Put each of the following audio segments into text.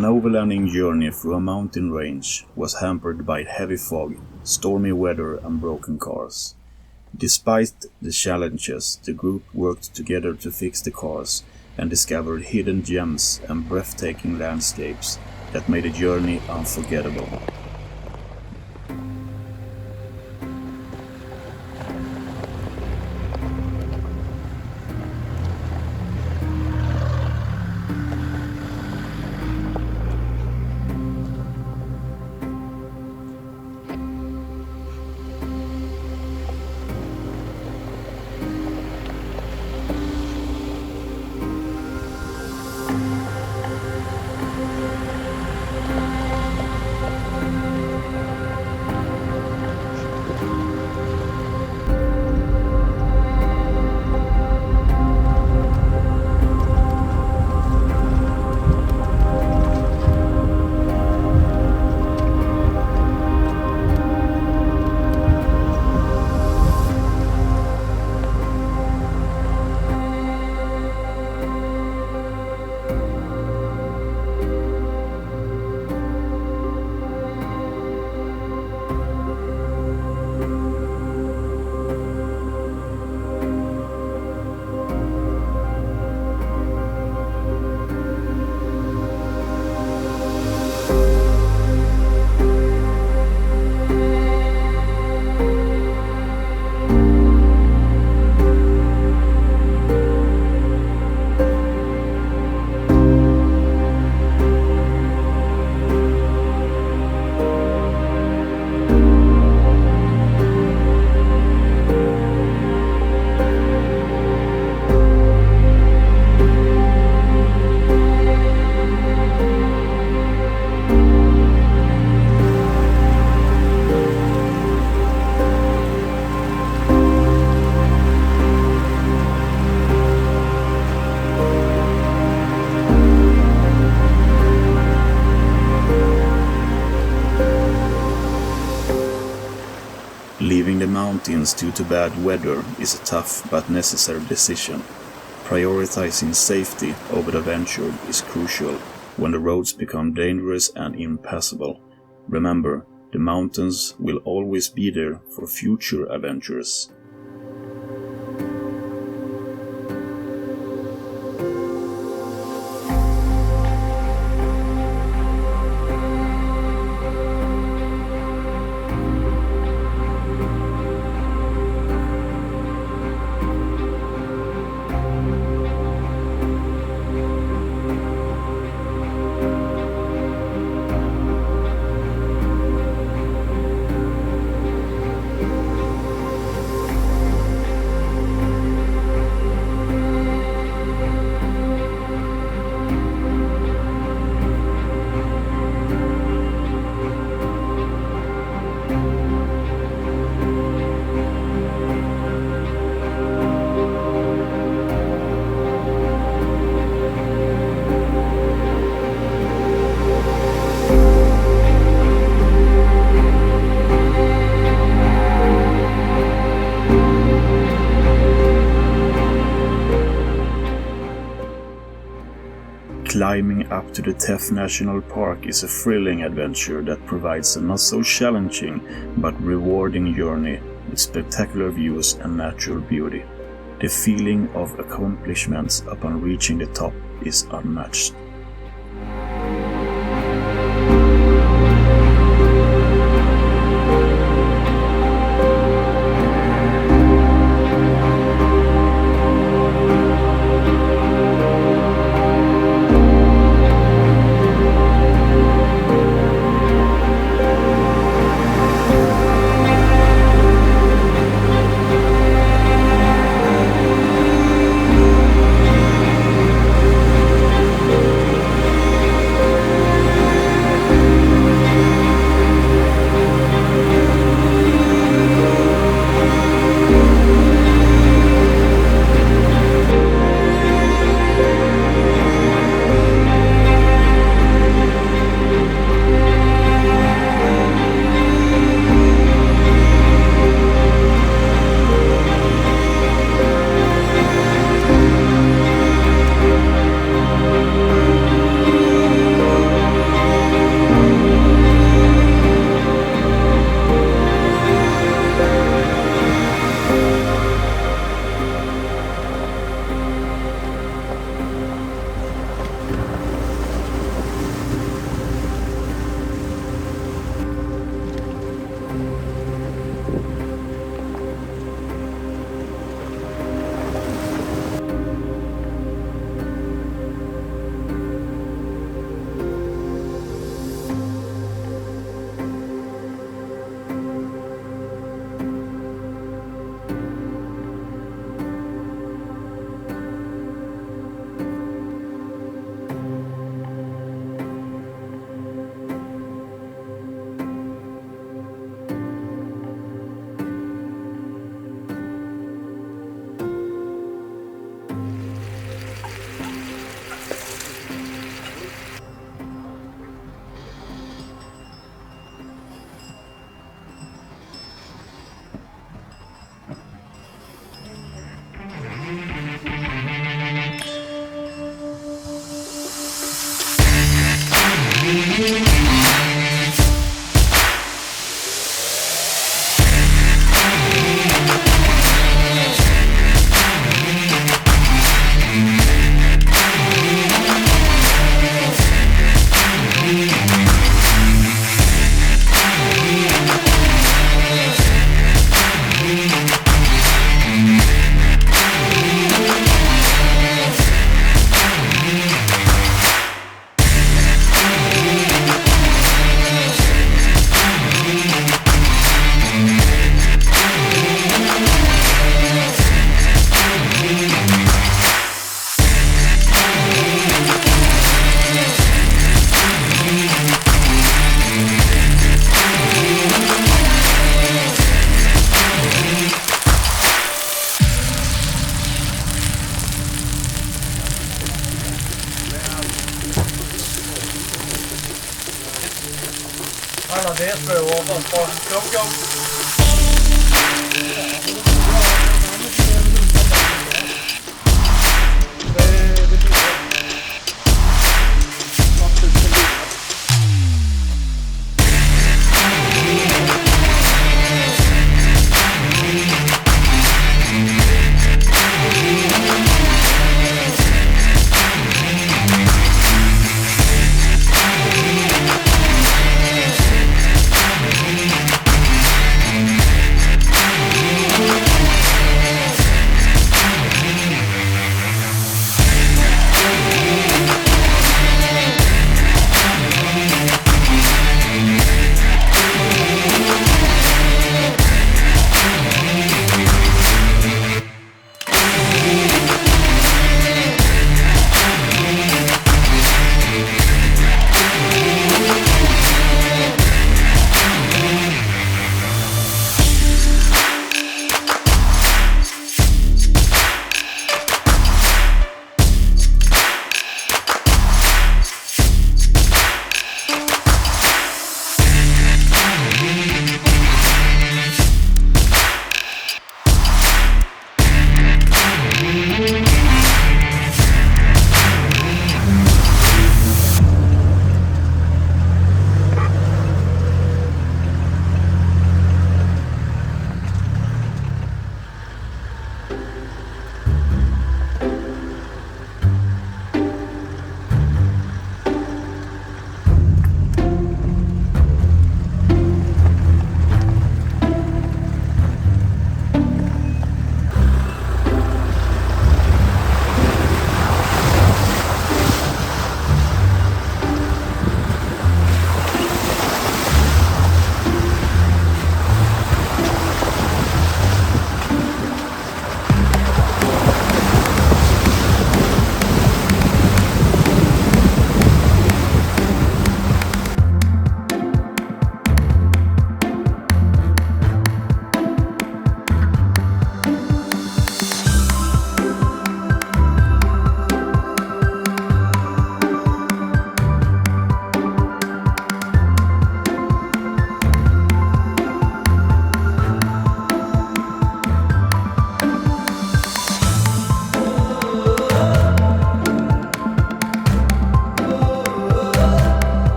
An overlanding journey through a mountain range was hampered by heavy fog, stormy weather and broken cars. Despite the challenges, the group worked together to fix the cars and discovered hidden gems and breathtaking landscapes that made the journey unforgettable. Leaving the mountains due to bad weather is a tough but necessary decision. Prioritizing safety over the venture is crucial when the roads become dangerous and impassable. Remember, the mountains will always be there for future adventures. Climbing up to the Teff National Park is a thrilling adventure that provides a not so challenging but rewarding journey with spectacular views and natural beauty. The feeling of accomplishments upon reaching the top is unmatched. V2 och från Stockholm.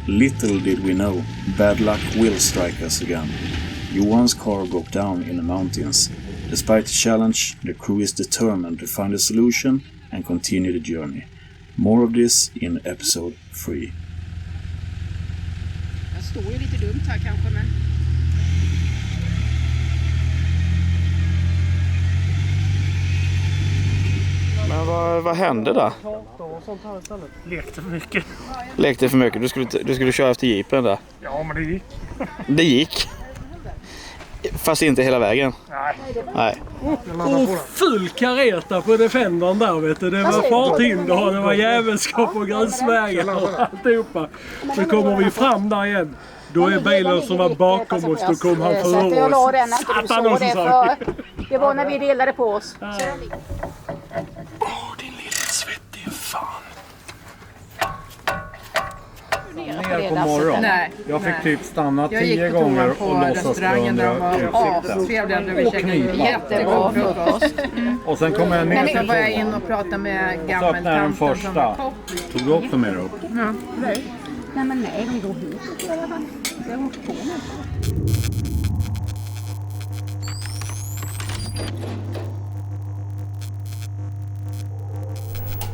Little did we know, bad luck will strike us again. Johan's car broke down in the mountains. Despite the challenge, the crew is determined to find a solution and continue the journey. More of this in episode 3. Jag står ju lite dumt här kanske, men... Men vad hände där? Lekte för mycket. Lekte för mycket? Du skulle köra efter jeepen där? Ja, men det gick. Det gick? Fast inte hela vägen? Nej. Full kareta på Defendern där, vet du. Det var farthinder, det var jävelskap på grusvägen och alltihopa. Så kommer vi fram där igen. Då är bilen som var bakom oss, då kom han för oss. Jag la den inte du såg det, för det var när vi delade på oss. Din lilla svettige fan. speciellt på morgonen. Nej. Jag fick typ stanna Jag gick 10 på gånger toan och på låtsas restaurangen där de var utsikten. astrevliga. Där vi Och käkade knipa. jättegod frukost. Och sen kom jag ner Så till var jag in toan. och pratade med Så öppnade jag den gammeltanten som första. var kock. Tog du också med upp? Nej men nej, de går hit i alla fall. Jag går på nu.